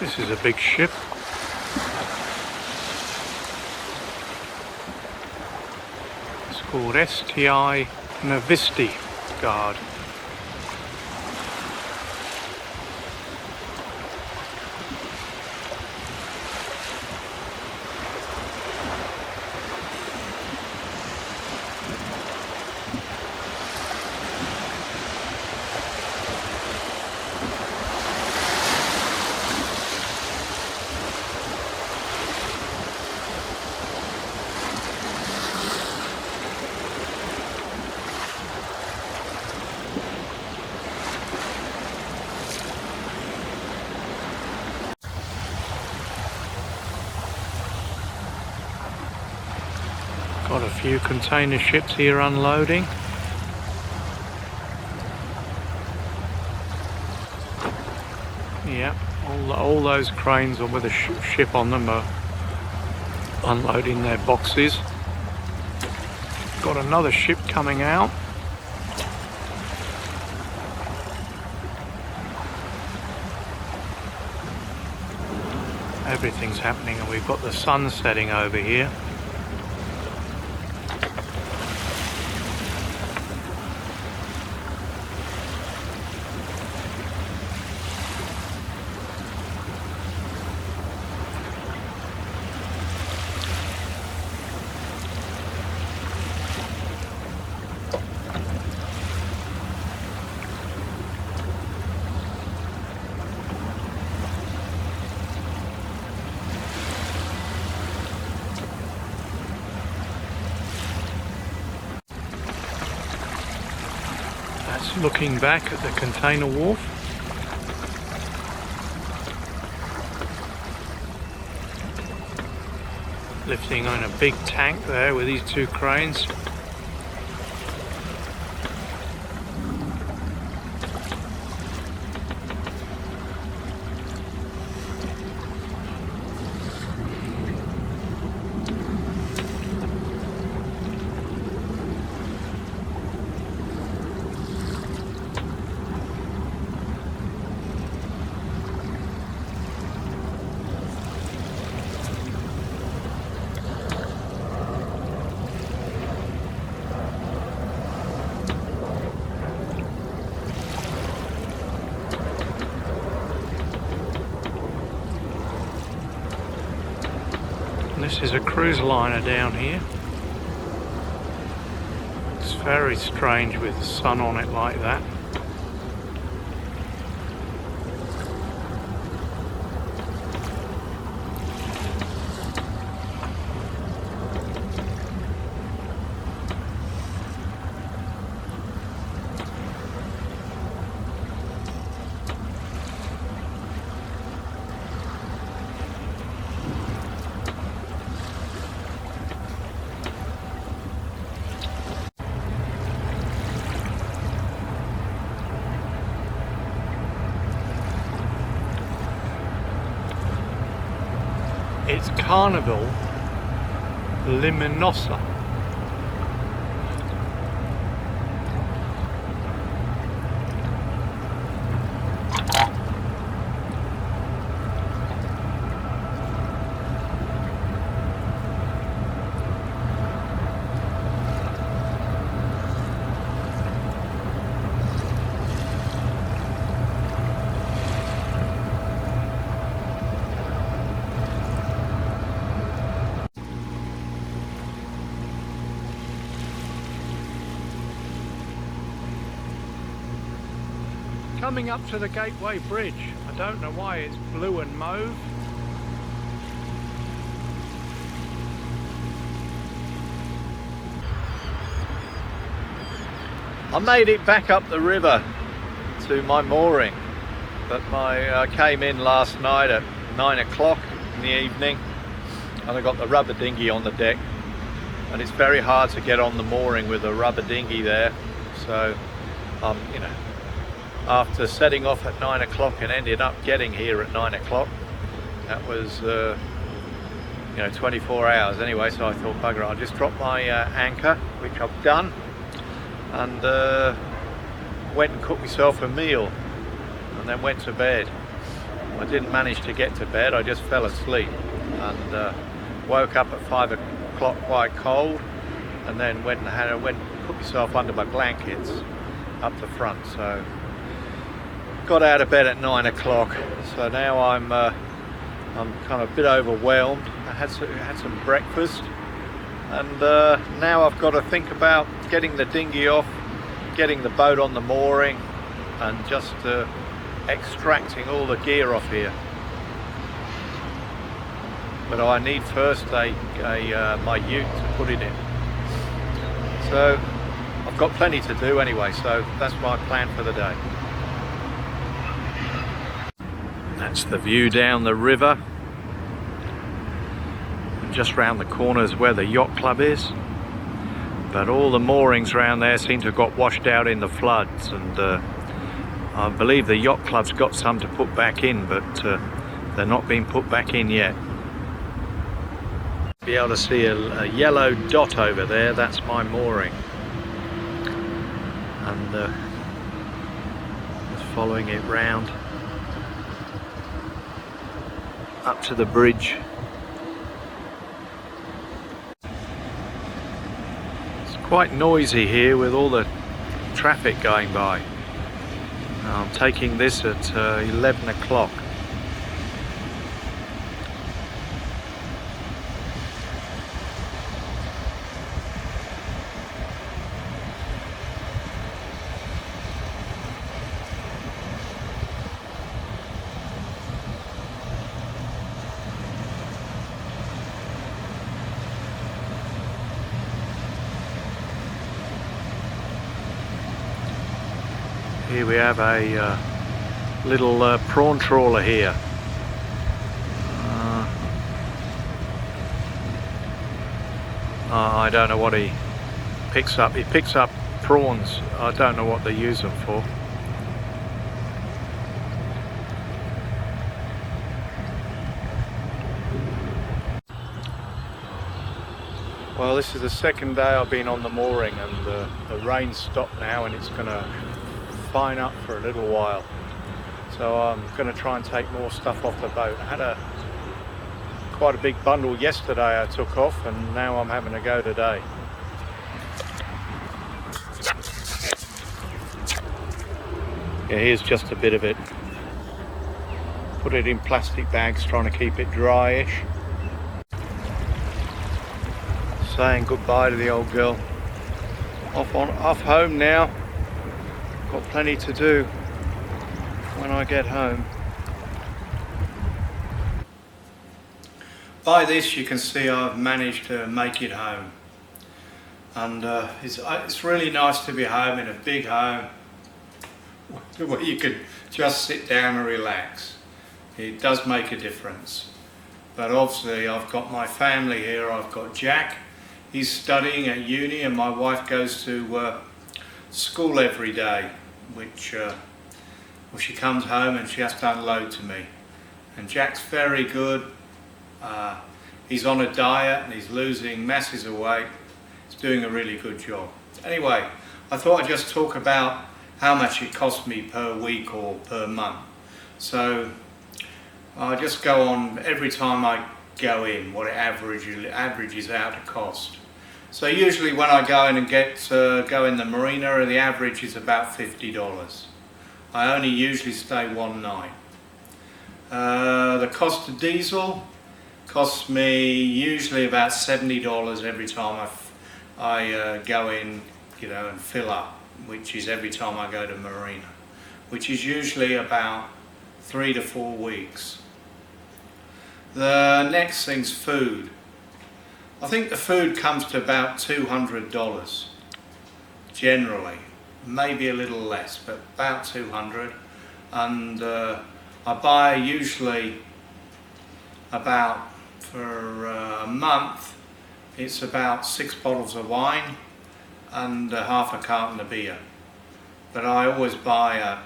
This is a big ship. It's called STI Novisti Guard. Got a few container ships here unloading. Yeah, all those cranes with a ship on them are unloading their boxes. Got another ship coming out. Everything's happening, and we've got the sun setting over here. That's looking back at the container wharf. Lifting on a big tank there with these two cranes. This is a cruise liner down here. It's very strange with the sun on it like that. It's Carnival Liminosa. Coming up to the Gateway Bridge. I don't know why it's blue and mauve. I made it back up the river to my mooring, but I came in last night at 9 o'clock in the evening, and I got the rubber dinghy on the deck, and it's very hard to get on the mooring with a rubber dinghy there. So you know, after setting off at 9 o'clock and ended up getting here at 9 o'clock, that was 24 hours anyway. So I thought, bugger it, I'll just drop my anchor, which I've done, and went and cooked myself a meal and then went to bed. I didn't manage to get to bed, I just fell asleep and woke up at 5 o'clock quite cold, and then went and put myself under my blankets up the front. So got out of bed at 9 o'clock, so now I'm kind of a bit overwhelmed. I had some breakfast, and now I've got to think about getting the dinghy off, getting the boat on the mooring, and just extracting all the gear off here. But I need first my ute to put it in. So I've got plenty to do anyway, so that's my plan for the day. That's the view down the river. And just round the corner is where the yacht club is. But all the moorings around there seem to have got washed out in the floods, and I believe the yacht club's got some to put back in, but they're not being put back in yet. Be able to see a yellow dot over there, that's my mooring. And just following it round up to the bridge. It's quite noisy here with all the traffic going by. I'm taking this at 11 o'clock. Here we have a little prawn trawler here. I don't know what he picks up. He picks up prawns. I don't know what they use them for. Well, this is the second day I've been on the mooring, and the rain's stopped now, and it's going to fine up for a little while. So I'm going to try and take more stuff off the boat. I had quite a big bundle yesterday I took off, and now I'm having to go today. Yeah, here's just a bit of it. Put it in plastic bags, trying to keep it dryish. Saying goodbye to the old girl. Off home now. Got plenty to do when I get home. By this you can see I've managed to make it home, and it's really nice to be home, in a big home where you could just sit down and relax. It does make a difference. But obviously I've got my family here. I've got Jack, he's studying at uni, and my wife goes to school every day, which she comes home and she has to unload to me. And Jack's very good. He's on a diet and he's losing masses of weight. He's doing a really good job. Anyway, I thought I'd just talk about how much it costs me per week or per month. So I just go on every time I go in, what it averages out to cost. So usually when I go in and go in the marina, the average is about $50. I only usually stay one night. The cost of diesel costs me usually about $70 every time I go in, and fill up, which is every time I go to marina, which is usually about 3 to 4 weeks. The next thing's food. I think the food comes to about $200 generally, maybe a little less, but about $200. And I buy usually about, for a month, it's about 6 bottles of wine and half a carton of beer. But I always buy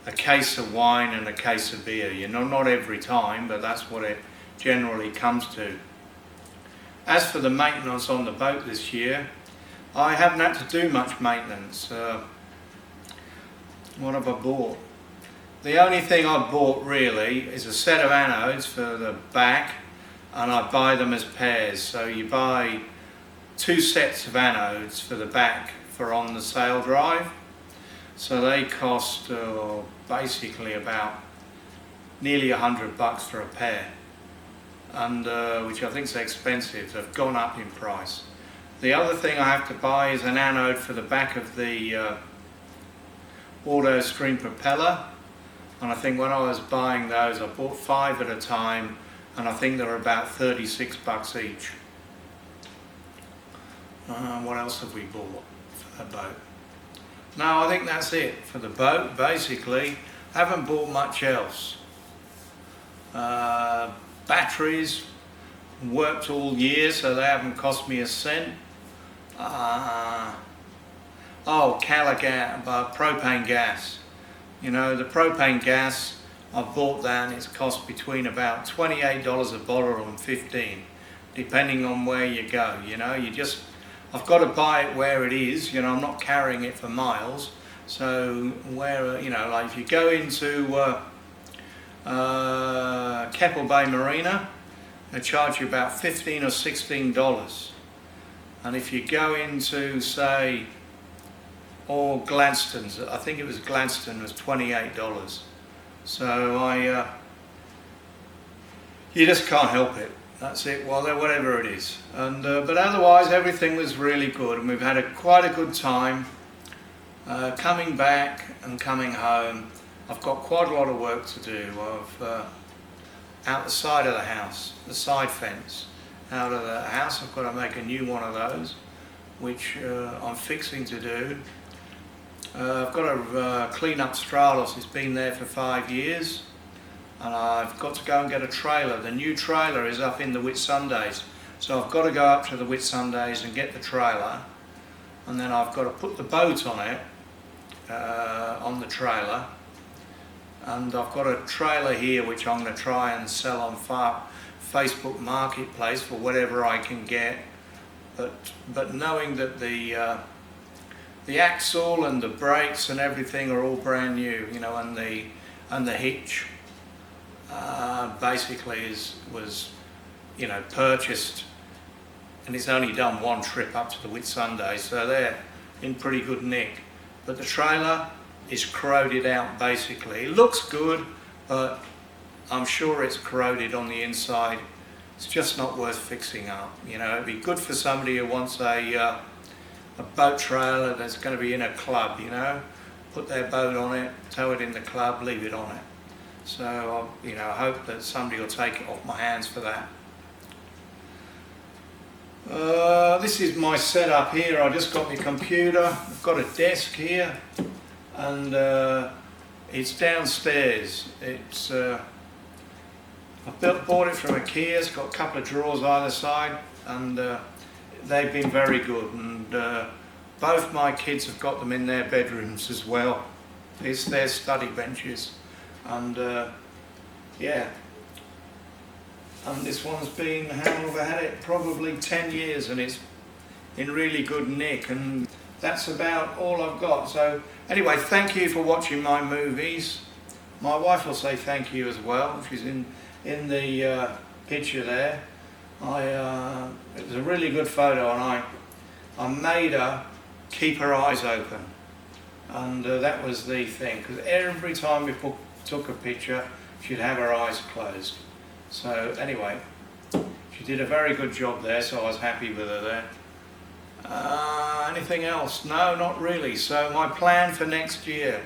a case of wine and a case of beer. Not every time, but that's what it generally comes to. As for the maintenance on the boat this year, I haven't had to do much maintenance. What have I bought? The only thing I've bought really is a set of anodes for the back, and I buy them as pairs. So you buy 2 sets of anodes for the back for on the sail drive. So they cost basically about nearly $100 for a pair, and which I think is expensive. They've gone up in price. The other thing I have to buy is an anode for the back of the auto stream propeller, and I think when I was buying those I bought 5 at a time, and I think they're about $36 each. What else have we bought for the boat? No, I think that's it for the boat basically. Haven't bought much else. Batteries worked all year, so they haven't cost me a cent. Propane gas. You know, the propane gas, I've bought that and it's cost between about $28 a bottle and $15, depending on where you go. You know, I've got to buy it where it is. You know, I'm not carrying it for miles. So where, you know, like if you go into Keppel Bay Marina, they charge you about $15 or $16. And if you go into, say, or Gladstone's, I think it was Gladstone, was $28. So you just can't help it. That's it. Well, whatever it is. And but otherwise, everything was really good, and we've had quite a good time coming back and coming home. I've got quite a lot of work to do. Out the side of the house, the side fence out of the house. I've got to make a new one of those, which I'm fixing to do. I've got to clean up Stratos. It's been there for 5 years, and I've got to go and get a trailer. The new trailer is up in the Whitsundays, so I've got to go up to the Whitsundays and get the trailer, and then I've got to put the boat on it, on the trailer. And I've got a trailer here which I'm going to try and sell on Facebook Marketplace for whatever I can get. But knowing that the axle and the brakes and everything are all brand new, you know, and the hitch basically was, you know, purchased, and it's only done 1 trip up to the Whitsunday, so they're in pretty good nick. But the trailer is corroded out basically. It looks good, but I'm sure it's corroded on the inside. It's just not worth fixing up. You know, it'd be good for somebody who wants a boat trailer that's going to be in a club, you know, put their boat on it, tow it in the club, leave it on it. So, you know, I hope that somebody will take it off my hands for that. This is my setup here. I just got my computer. I've got a desk here, and it's downstairs. It's I bought it from IKEA. It's got a couple of drawers either side, and they've been very good. And both my kids have got them in their bedrooms as well. It's their study benches, and yeah. And this one's been, how long have I had it? Probably 10 years, and it's in really good nick, and that's about all I've got. So anyway, thank you for watching my movies. My wife will say thank you as well. She's in the picture there. It was a really good photo, and I made her keep her eyes open, and that was the thing, because every time we took a picture, she'd have her eyes closed. So anyway, she did a very good job there, so I was happy with her there. Anything else? No, not really. So my plan for next year,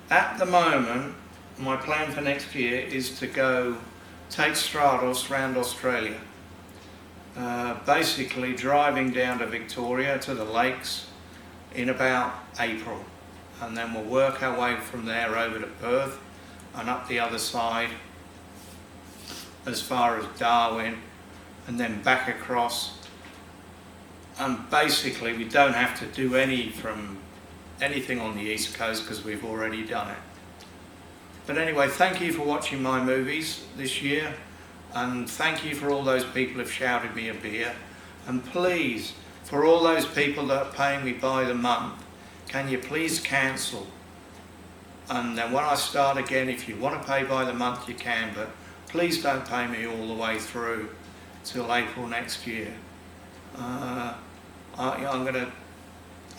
at the moment, my plan for next year is to go take Stratos around Australia. Basically driving down to Victoria, to the lakes, in about April. And then we'll work our way from there over to Perth and up the other side as far as Darwin, and then back across. And basically we don't have to do anything on the East Coast because we've already done it. But anyway, thank you for watching my movies this year, and thank you for all those people who've shouted me a beer. And please, for all those people that are paying me by the month, can you please cancel and then when I start again, if you want to pay by the month, you can, but please don't pay me all the way through till April next year.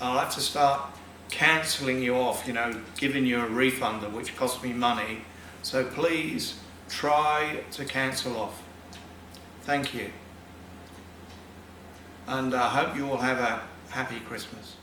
I'll have to start cancelling you off, you know, giving you a refund which costs me money. So please try to cancel off. Thank you. And I hope you all have a happy Christmas.